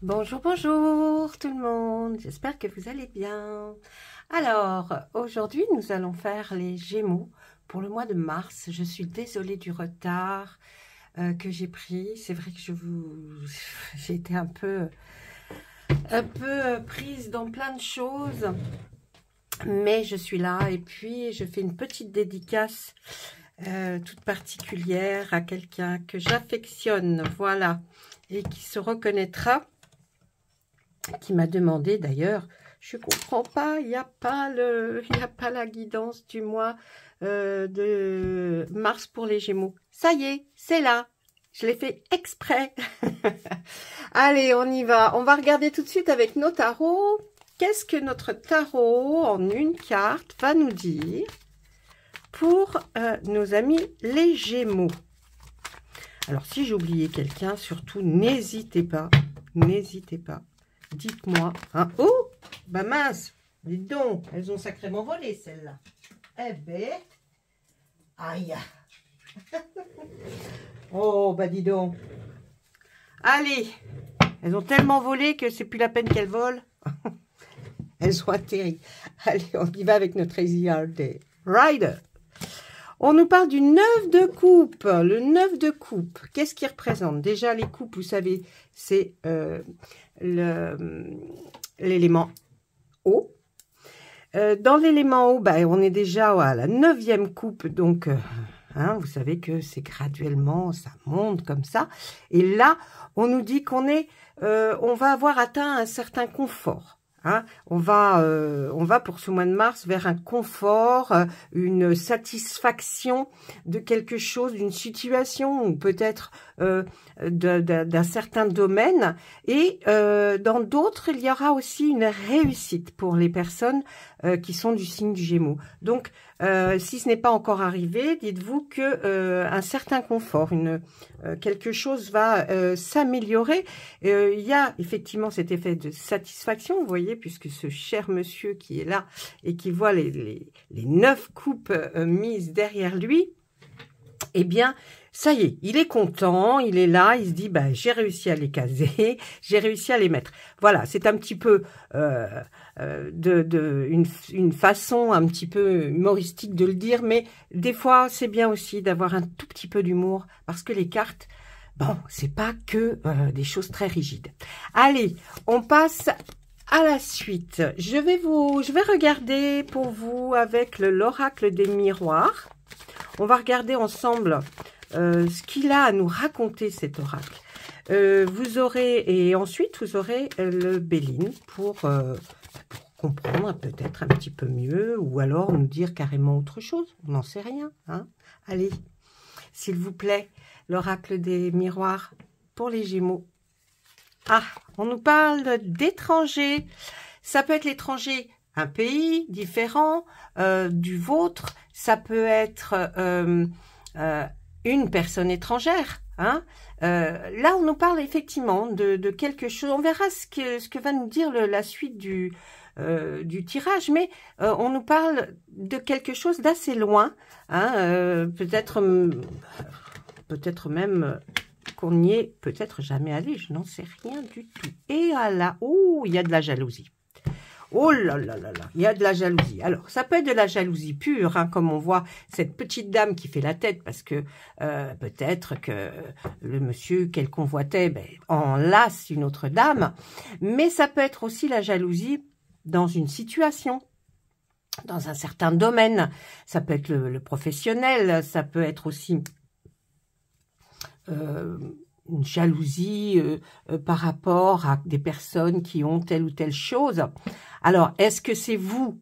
Bonjour, bonjour tout le monde, j'espère que vous allez bien. Alors, aujourd'hui, nous allons faire les Gémeaux pour le mois de mars. Je suis désolée du retard que j'ai pris. C'est vrai que j'ai été un peu prise dans plein de choses, mais je suis là et puis je fais une petite dédicace toute particulière à quelqu'un que j'affectionne, voilà, et qui se reconnaîtra. Qui m'a demandé d'ailleurs, je comprends pas, il n'y a pas la guidance du mois de mars pour les Gémeaux. Ça y est, c'est là. Je l'ai fait exprès. Allez, on y va. On va regarder tout de suite avec nos tarots. Qu'est-ce que notre tarot en une carte va nous dire pour nos amis les Gémeaux? Alors, si j'ai oublié quelqu'un, surtout, n'hésitez pas. N'hésitez pas. Dites-moi. Hein. Oh, bah mince, dites donc, elles ont sacrément volé celles-là. Eh ben, aïe. Oh, bah dis donc. Allez, elles ont tellement volé que c'est plus la peine qu'elles volent. Elles ont atterri. Allez, on y va avec notre Easy Rider. On nous parle du 9 de coupe. Le 9 de coupe, qu'est-ce qu'il représente? Déjà, les coupes, vous savez, c'est l'élément eau. Dans l'élément eau, bah, on est déjà à la 9e coupe. Donc, hein, vous savez que c'est graduellement, ça monte comme ça. Et là, on nous dit qu'on va avoir atteint un certain confort. Hein, on va pour ce mois de mars vers un confort, une satisfaction de quelque chose, d'une situation ou peut-être d'un certain domaine. Et dans d'autres, il y aura aussi une réussite pour les personnes qui sont du signe du Gémeaux. Donc, si ce n'est pas encore arrivé, dites-vous que un certain confort, quelque chose va s'améliorer. Il y a effectivement cet effet de satisfaction, vous voyez, puisque ce cher monsieur qui est là et qui voit les 9 coupes mises derrière lui, eh bien, ça y est, il est content, il est là, il se dit, bah, j'ai réussi à les caser, j'ai réussi à les mettre. Voilà, c'est un petit peu une façon un petit peu humoristique de le dire, mais des fois, c'est bien aussi d'avoir un tout petit peu d'humour, parce que les cartes, bon, c'est pas que des choses très rigides. Allez, on passe à la suite. Je vais regarder pour vous avec l'oracle des miroirs. On va regarder ensemble ce qu'il a à nous raconter, cet oracle. Et ensuite, vous aurez le Béline pour comprendre peut-être un petit peu mieux, ou alors nous dire carrément autre chose. On n'en sait rien. Hein. Allez, s'il vous plaît, l'oracle des miroirs pour les Gémeaux. Ah, on nous parle d'étrangers. Ça peut être l'étranger, un pays différent du vôtre. Ça peut être une personne étrangère. Hein. Là, on nous parle effectivement de quelque chose. On verra ce que va nous dire la suite du tirage, mais on nous parle de quelque chose d'assez loin. Hein, peut-être même qu'on n'y est peut-être jamais allé. Je n'en sais rien du tout. Et là, oh, il y a de la jalousie. Oh là là là là, il y a de la jalousie. Alors, ça peut être de la jalousie pure, hein, comme on voit cette petite dame qui fait la tête, parce que peut-être que le monsieur qu'elle convoitait enlace une autre dame. Mais ça peut être aussi la jalousie dans une situation, dans un certain domaine. Ça peut être le professionnel, ça peut être aussi une jalousie par rapport à des personnes qui ont telle ou telle chose. Alors, est-ce que c'est vous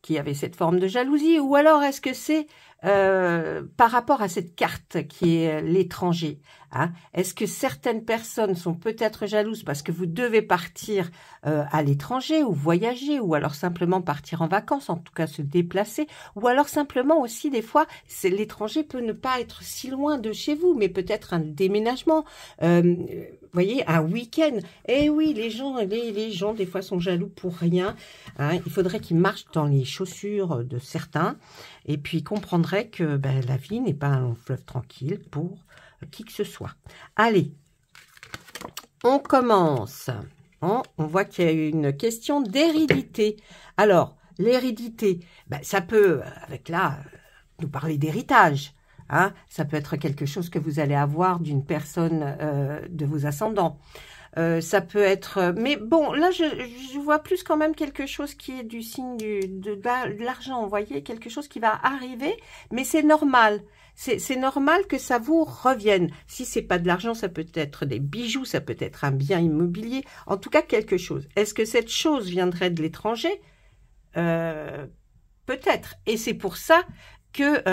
qui avez cette forme de jalousie, ou alors est-ce que c'est par rapport à cette carte qui est l'étranger, hein? Est-ce que certaines personnes sont peut-être jalouses parce que vous devez partir à l'étranger ou voyager, ou alors simplement partir en vacances, en tout cas se déplacer, ou alors simplement aussi des fois l'étranger peut ne pas être si loin de chez vous, mais peut-être un déménagement, voyez, un week-end. Eh oui, les gens des fois sont jaloux pour rien, hein. Il faudrait qu'ils marchent dans les chaussures de certains, et puis comprendrait que la vie n'est pas un long fleuve tranquille pour qui que ce soit. Allez, on commence. On voit qu'il y a une question d'hérédité. Alors, l'hérédité, ben, ça peut, avec là, nous parler d'héritage. Hein, ça peut être quelque chose que vous allez avoir d'une personne de vos ascendants. Ça peut être... Mais bon, là, je vois plus quand même quelque chose qui est du signe de l'argent. Vous voyez, quelque chose qui va arriver, mais c'est normal. C'est normal que ça vous revienne. Si c'est pas de l'argent, ça peut être des bijoux, ça peut être un bien immobilier. En tout cas, quelque chose. Est-ce que cette chose viendrait de l'étranger? Peut-être. Et c'est pour ça que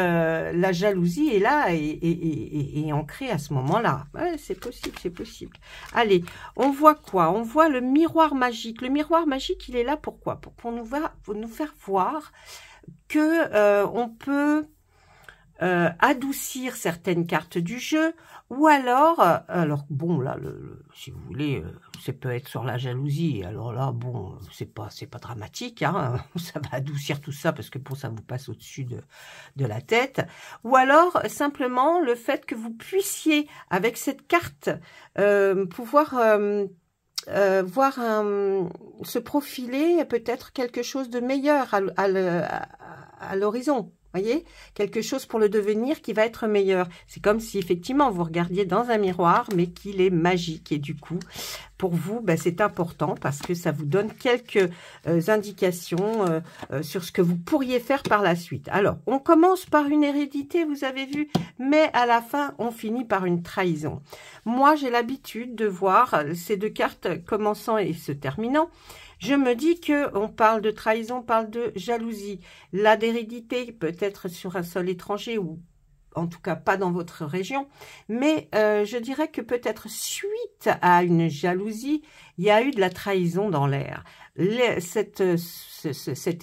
la jalousie est là et ancrée à ce moment-là. Ouais, c'est possible, c'est possible. Allez, on voit quoi? On voit le miroir magique. Le miroir magique, il est là pourquoi? Pour nous faire voir que on peut adoucir certaines cartes du jeu, ou alors bon là, si vous voulez, ça peut être sur la jalousie. Alors là, bon, c'est pas dramatique, hein, ça va adoucir tout ça parce que bon, ça vous passe au-dessus de la tête. Ou alors simplement le fait que vous puissiez avec cette carte pouvoir voir se profiler peut-être quelque chose de meilleur à l'horizon. Voyez, quelque chose pour le devenir qui va être meilleur. C'est comme si effectivement vous regardiez dans un miroir, mais qu'il est magique. Et du coup, pour vous, ben, c'est important parce que ça vous donne quelques indications sur ce que vous pourriez faire par la suite. Alors, on commence par une hérédité, vous avez vu, mais à la fin, on finit par une trahison. Moi, j'ai l'habitude de voir ces deux cartes commençant et se terminant. Je me dis que on parle de trahison, on parle de jalousie. Là, d'hérédité, peut-être sur un sol étranger ou en tout cas pas dans votre région. Mais je dirais que peut-être suite à une jalousie, il y a eu de la trahison dans l'air. Cet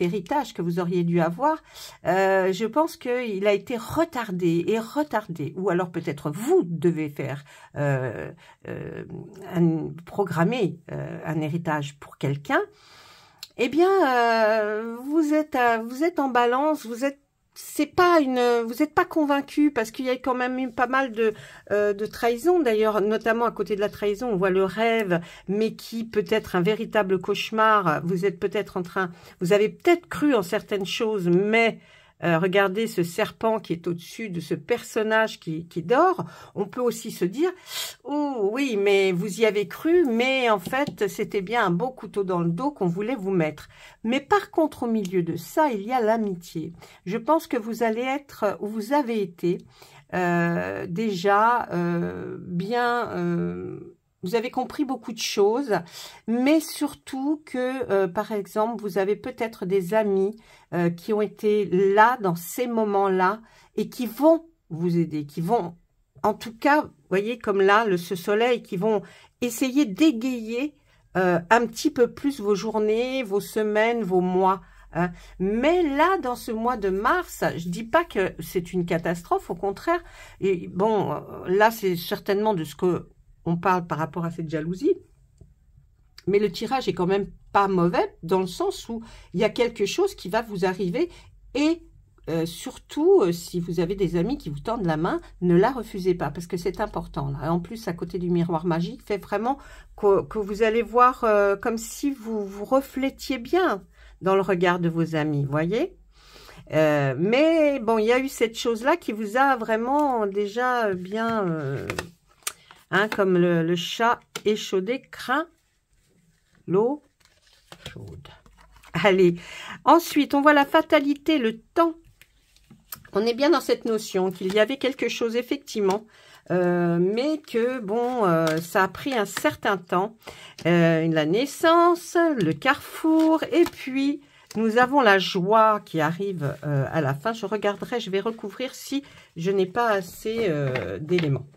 héritage que vous auriez dû avoir, je pense qu'il a été retardé et retardé. Ou alors peut-être vous devez faire programmer un héritage pour quelqu'un. Eh bien, vous êtes en balance, vous n'êtes pas convaincu parce qu'il y a quand même eu pas mal de trahison. D'ailleurs, notamment à côté de la trahison, on voit le rêve, mais qui peut être un véritable cauchemar. Vous êtes peut-être vous avez peut-être cru en certaines choses, mais regardez ce serpent qui est au-dessus de ce personnage qui dort. On peut aussi se dire, oh oui, mais vous y avez cru, mais en fait, c'était bien un beau couteau dans le dos qu'on voulait vous mettre. Mais par contre, au milieu de ça, il y a l'amitié. Je pense que vous allez être, ou vous avez été, déjà bien... vous avez compris beaucoup de choses, mais surtout que, par exemple, vous avez peut-être des amis qui ont été là dans ces moments-là et qui vont vous aider, qui vont, en tout cas, vous voyez, comme là, ce soleil, qui vont essayer d'égayer un petit peu plus vos journées, vos semaines, vos mois. Hein. Mais là, dans ce mois de mars, je dis pas que c'est une catastrophe, au contraire. Et bon, là, c'est certainement de ce que on parle par rapport à cette jalousie, mais le tirage est quand même pas mauvais dans le sens où il y a quelque chose qui va vous arriver et surtout si vous avez des amis qui vous tendent la main, ne la refusez pas parce que c'est important. Là. En plus, à côté du miroir magique, fait vraiment que vous allez voir comme si vous vous reflétiez bien dans le regard de vos amis, voyez. Mais bon, il y a eu cette chose-là qui vous a vraiment déjà bien... Hein, comme le chat échaudé craint l'eau chaude. Allez, ensuite, on voit la fatalité, le temps. On est bien dans cette notion qu'il y avait quelque chose, effectivement, mais que, bon, ça a pris un certain temps. La naissance, le carrefour, et puis... nous avons la joie qui arrive à la fin. Je regarderai, je vais recouvrir si je n'ai pas assez d'éléments.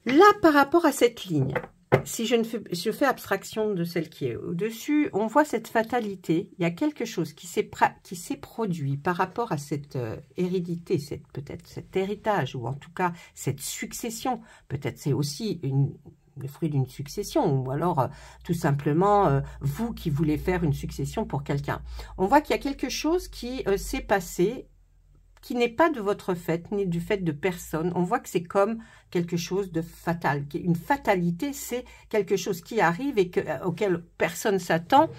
Là, par rapport à cette ligne, si je fais abstraction de celle qui est au-dessus, on voit cette fatalité. Il y a quelque chose qui s'est produit par rapport à cette hérédité, peut-être cet héritage, ou en tout cas cette succession. Peut-être c'est aussi le fruit d'une succession, ou alors tout simplement vous qui voulez faire une succession pour quelqu'un. On voit qu'il y a quelque chose qui s'est passé qui n'est pas de votre fait, ni du fait de personne. On voit que c'est comme quelque chose de fatal. Une fatalité, c'est quelque chose qui arrive et auquel personne s'attend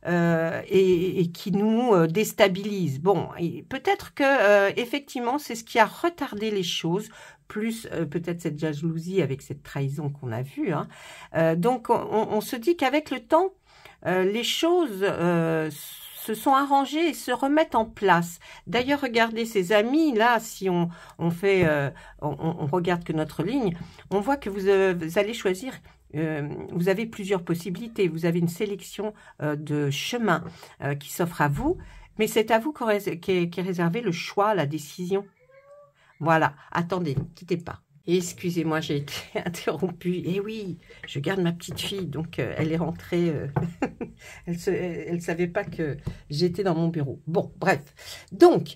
et qui nous déstabilise. Bon, peut-être que effectivement, c'est ce qui a retardé les choses, plus peut-être cette jalousie avec cette trahison qu'on a vue. Hein. Donc, on se dit qu'avec le temps, les choses se sont arrangées et se remettent en place. D'ailleurs, regardez ces amis, là, si on regarde que notre ligne, on voit que vous allez choisir, vous avez plusieurs possibilités, vous avez une sélection de chemins qui s'offrent à vous, mais c'est à vous qu'est réservé le choix, la décision. Voilà, attendez, ne quittez pas. Excusez-moi, j'ai été interrompue. Eh oui, je garde ma petite fille, donc elle est rentrée. Elle savait pas que j'étais dans mon bureau. Bon, bref. Donc,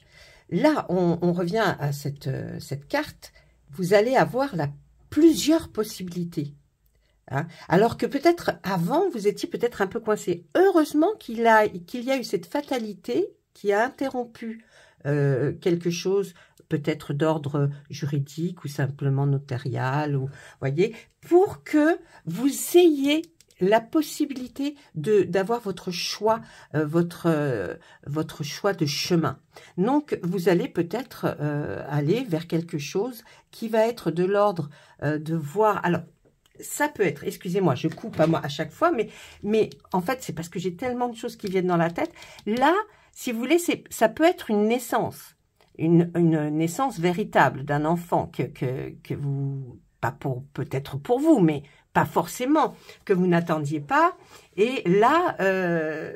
là, on revient à cette carte. Vous allez avoir plusieurs possibilités. Hein, alors que peut-être avant, vous étiez peut-être un peu coincé. Heureusement qu'il y a eu cette fatalité qui a interrompu quelque chose peut-être d'ordre juridique ou simplement notarial, ou voyez, pour que vous ayez la possibilité d'avoir votre choix, votre choix de chemin. Donc, vous allez peut-être aller vers quelque chose qui va être de l'ordre de voir. Alors, ça peut être, excusez-moi, je coupe à chaque fois, mais en fait, c'est parce que j'ai tellement de choses qui viennent dans la tête. Là, si vous voulez, ça peut être une naissance. Une naissance véritable d'un enfant que vous, pas peut-être pour vous, mais pas forcément, que vous n'attendiez pas. Et là,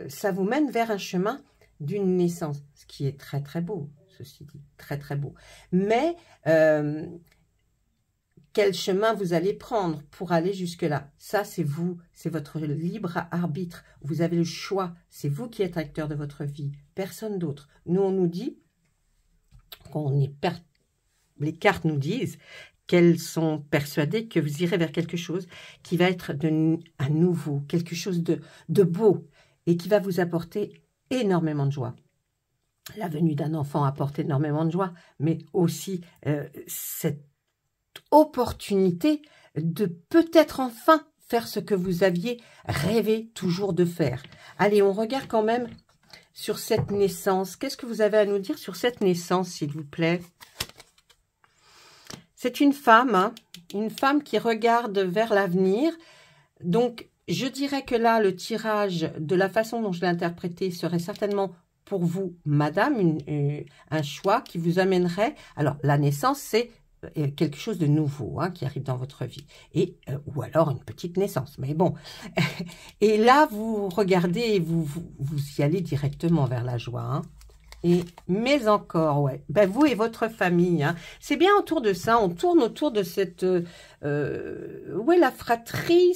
ça vous mène vers un chemin d'une naissance, ce qui est très très beau, ceci dit, très très beau. Mais quel chemin vous allez prendre pour aller jusque-là? Ça, c'est vous, c'est votre libre arbitre. Vous avez le choix, c'est vous qui êtes acteur de votre vie, personne d'autre. Nous, on nous dit les cartes nous disent qu'elles sont persuadées que vous irez vers quelque chose qui va être un nouveau, quelque chose de beau et qui va vous apporter énormément de joie. La venue d'un enfant apporte énormément de joie, mais aussi cette opportunité de peut-être enfin faire ce que vous aviez rêvé toujours de faire. Allez, on regarde quand même sur cette naissance. Qu'est-ce que vous avez à nous dire sur cette naissance, s'il vous plaît? C'est une femme, hein, une femme qui regarde vers l'avenir. Donc, je dirais que là, le tirage, de la façon dont je l'ai interprété, serait certainement pour vous, madame, un choix qui vous amènerait. Alors, la naissance, c'est quelque chose de nouveau hein, qui arrive dans votre vie, et ou alors une petite naissance, mais bon. Et là, vous regardez et vous y allez directement vers la joie. Hein. Mais encore, ouais, ben vous et votre famille, hein. C'est bien autour de ça, on tourne autour de cette, ouais, la fratrie,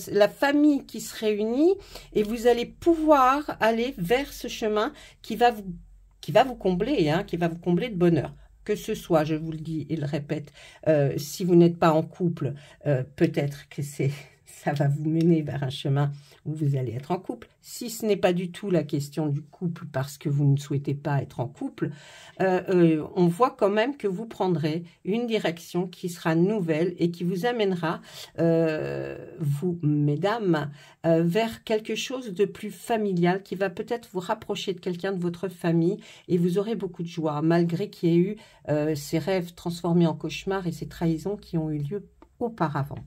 la famille qui se réunit, et vous allez pouvoir aller vers ce chemin qui va vous combler, hein, qui va vous combler de bonheur. Que ce soit, je vous le dis et le répète, si vous n'êtes pas en couple, peut-être que ça va vous mener vers un chemin où vous allez être en couple. Si ce n'est pas du tout la question du couple parce que vous ne souhaitez pas être en couple, on voit quand même que vous prendrez une direction qui sera nouvelle et qui vous amènera, vous, mesdames, vers quelque chose de plus familial qui va peut-être vous rapprocher de quelqu'un de votre famille et vous aurez beaucoup de joie, malgré qu'il y ait eu ces rêves transformés en cauchemars et ces trahisons qui ont eu lieu auparavant.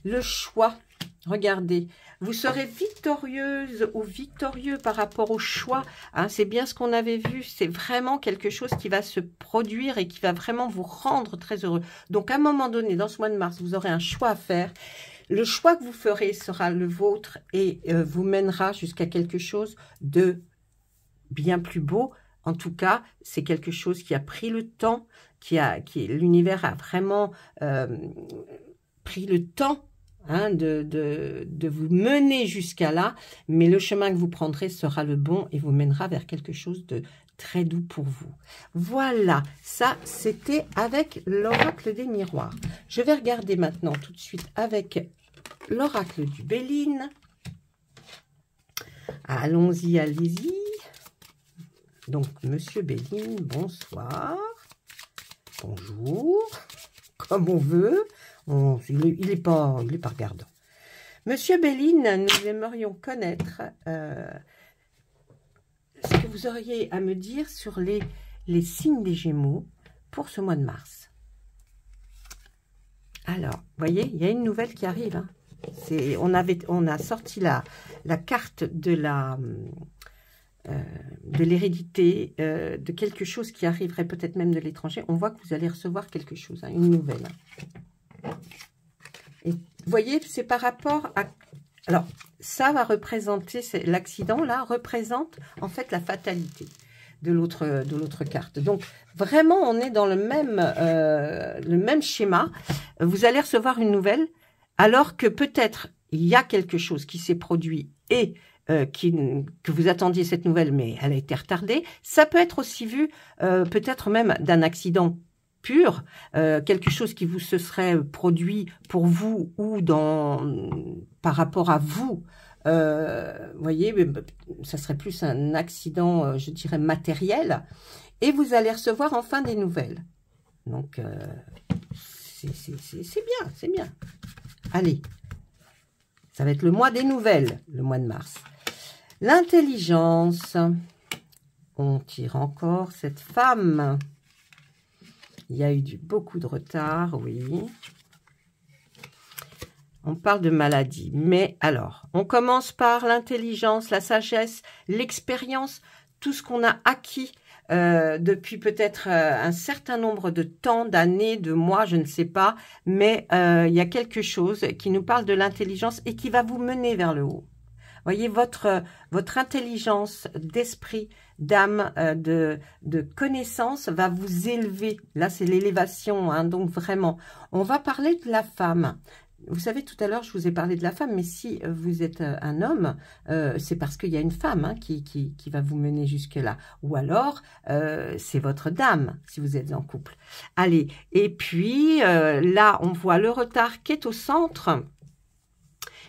Le choix, regardez, vous serez victorieuse ou victorieux par rapport au choix. Hein, c'est bien ce qu'on avait vu, c'est vraiment quelque chose qui va se produire et qui va vraiment vous rendre très heureux. Donc, à un moment donné, dans ce mois de mars, vous aurez un choix à faire. Le choix que vous ferez sera le vôtre et vous mènera jusqu'à quelque chose de bien plus beau. En tout cas, c'est quelque chose qui a pris le temps, l'univers a vraiment pris le temps hein, de vous mener jusqu'à là, mais le chemin que vous prendrez sera le bon et vous mènera vers quelque chose de très doux pour vous. Voilà, ça c'était avec l'oracle des miroirs. Je vais regarder maintenant tout de suite avec l'oracle du Béline. Allons-y, allez-y. Donc, Monsieur Béline, bonsoir. Bonjour. Comme on veut. Il n'est pas regardant. Monsieur Béline, nous aimerions connaître ce que vous auriez à me dire sur les signes des Gémeaux pour ce mois de mars. Alors, vous voyez, il y a une nouvelle qui arrive. Hein. On a sorti la carte de l'hérédité, de quelque chose qui arriverait peut-être même de l'étranger. On voit que vous allez recevoir quelque chose, hein, une nouvelle. Et vous voyez, c'est par rapport à... Alors, ça va représenter, l'accident là, représente en fait la fatalité de l'autre carte. Donc, vraiment, on est dans le même schéma. Vous allez recevoir une nouvelle, alors que peut-être il y a quelque chose qui s'est produit et que vous attendiez cette nouvelle, mais elle a été retardée. Ça peut être aussi vu, peut-être même d'un accident pur, quelque chose qui se serait produit pour vous ou par rapport à vous. Voyez, ça serait plus un accident, je dirais, matériel. Et vous allez recevoir enfin des nouvelles. Donc, c'est bien, c'est bien. Allez, ça va être le mois des nouvelles, le mois de mars. L'intelligence. On tire encore cette femme. Il y a eu beaucoup de retard, oui. On parle de maladie. Mais alors, on commence par l'intelligence, la sagesse, l'expérience, tout ce qu'on a acquis depuis peut-être un certain nombre de temps, d'années, de mois, je ne sais pas. Mais il y a quelque chose qui nous parle de l'intelligence et qui va vous mener vers le haut. Voyez, votre intelligence d'esprit, d'âme, de connaissance va vous élever. Là, c'est l'élévation, hein, donc vraiment. On va parler de la femme. Vous savez, tout à l'heure, je vous ai parlé de la femme, mais si vous êtes un homme, c'est parce qu'il y a une femme, hein, qui va vous mener jusque-là. Ou alors, c'est votre dame, si vous êtes en couple. Allez, et puis, là, on voit le retard qui est au centre.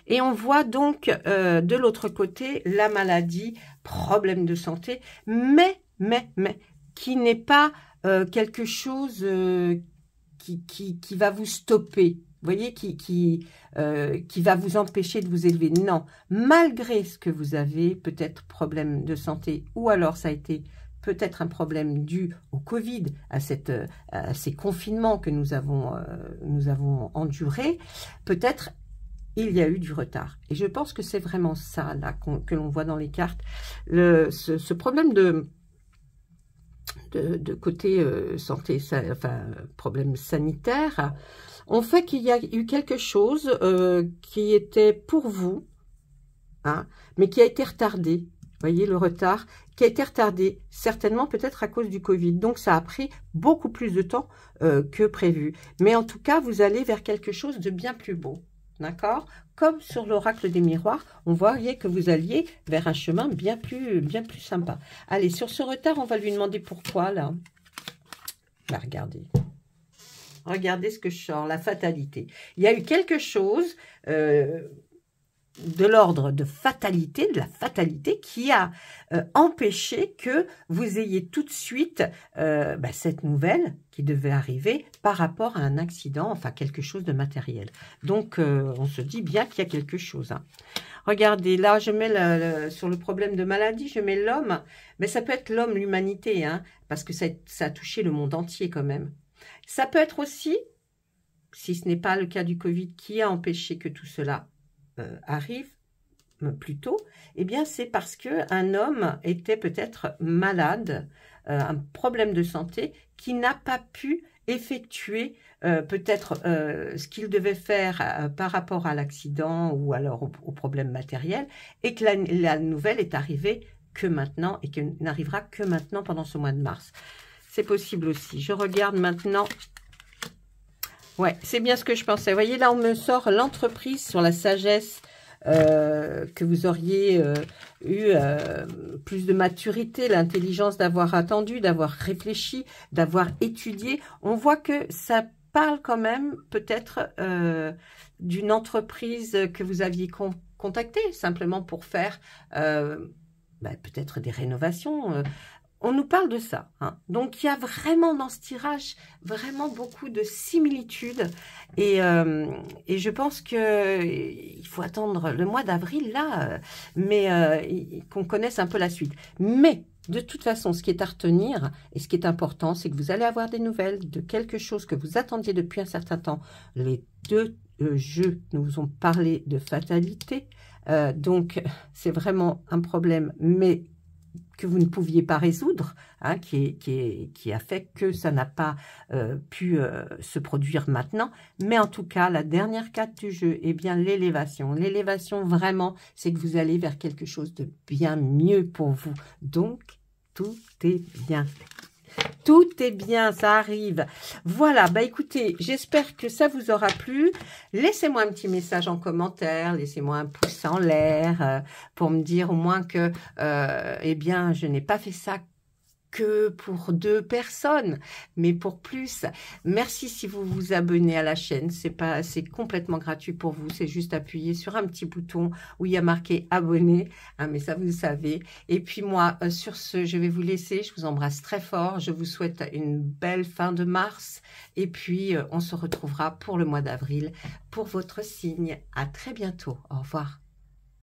Et on voit donc de l'autre côté la maladie, problème de santé, mais qui n'est pas quelque chose qui va vous stopper, vous voyez, qui va vous empêcher de vous élever. Non, malgré ce que vous avez, peut-être problème de santé, ou alors ça a été peut-être un problème dû au Covid, à ces confinements que nous avons endurés, peut-être il y a eu du retard. Et je pense que c'est vraiment ça là que l'on voit dans les cartes. Ce problème de côté santé, enfin problème sanitaire, on fait qu'il y a eu quelque chose qui était pour vous, hein, mais qui a été retardé. Vous voyez le retard qui a été retardé, certainement peut-être à cause du Covid. Donc ça a pris beaucoup plus de temps que prévu. Mais en tout cas, vous allez vers quelque chose de bien plus beau. D'accord? Comme sur l'oracle des miroirs, on voyait que vous alliez vers un chemin bien plus sympa. Allez, sur ce retard, on va lui demander pourquoi, là. Bah, regardez. Regardez ce que je sors, la fatalité. Il y a eu quelque chose de l'ordre de fatalité, de la fatalité, qui a empêché que vous ayez tout de suite cette nouvelle qui devait arriver par rapport à un accident, enfin quelque chose de matériel. Donc, on se dit bien qu'il y a quelque chose. Hein. Regardez, là, je mets sur le problème de maladie, je mets l'homme, mais ça peut être l'homme, l'humanité, hein, parce que ça a touché le monde entier quand même. Ça peut être aussi, si ce n'est pas le cas du Covid, qui a empêché que tout cela arrive plus tôt, eh bien c'est parce qu'un homme était peut-être malade, un problème de santé, qui n'a pas pu effectuer peut-être ce qu'il devait faire par rapport à l'accident ou alors au problème matériel, et que la nouvelle est arrivée que maintenant et qu'elle n'arrivera que maintenant pendant ce mois de mars. C'est possible aussi. Je regarde maintenant. Ouais, c'est bien ce que je pensais. Vous voyez, là, on me sort l'entreprise sur la sagesse, que vous auriez eu plus de maturité, l'intelligence d'avoir attendu, d'avoir réfléchi, d'avoir étudié. On voit que ça parle quand même peut-être d'une entreprise que vous aviez contactée simplement pour faire peut-être des rénovations. on nous parle de ça. Hein. Donc, il y a vraiment dans ce tirage, vraiment beaucoup de similitudes. Et je pense qu'il faut attendre le mois d'avril, là, mais qu'on connaisse un peu la suite. Mais, de toute façon, ce qui est à retenir, et ce qui est important, c'est que vous allez avoir des nouvelles de quelque chose que vous attendiez depuis un certain temps. Les deux jeux nous ont parlé de fatalité. Donc, c'est vraiment un problème, mais que vous ne pouviez pas résoudre, hein, qui a fait que ça n'a pas pu se produire maintenant. Mais en tout cas, la dernière carte du jeu, eh bien l'élévation. L'élévation, vraiment, c'est que vous allez vers quelque chose de bien mieux pour vous. Donc, tout est bien. Tout est bien, ça arrive. Voilà, bah écoutez, j'espère que ça vous aura plu. Laissez-moi un petit message en commentaire, laissez-moi un pouce en l'air pour me dire au moins que, eh bien, je n'ai pas fait ça que pour 2 personnes, mais pour plus. Merci si vous vous abonnez à la chaîne. C'est complètement gratuit pour vous. C'est juste appuyer sur un petit bouton où il y a marqué abonner. Hein, mais ça, vous le savez. Et puis moi, sur ce, je vais vous laisser. Je vous embrasse très fort. Je vous souhaite une belle fin de mars. Et puis, on se retrouvera pour le mois d'avril pour votre signe. À très bientôt. Au revoir.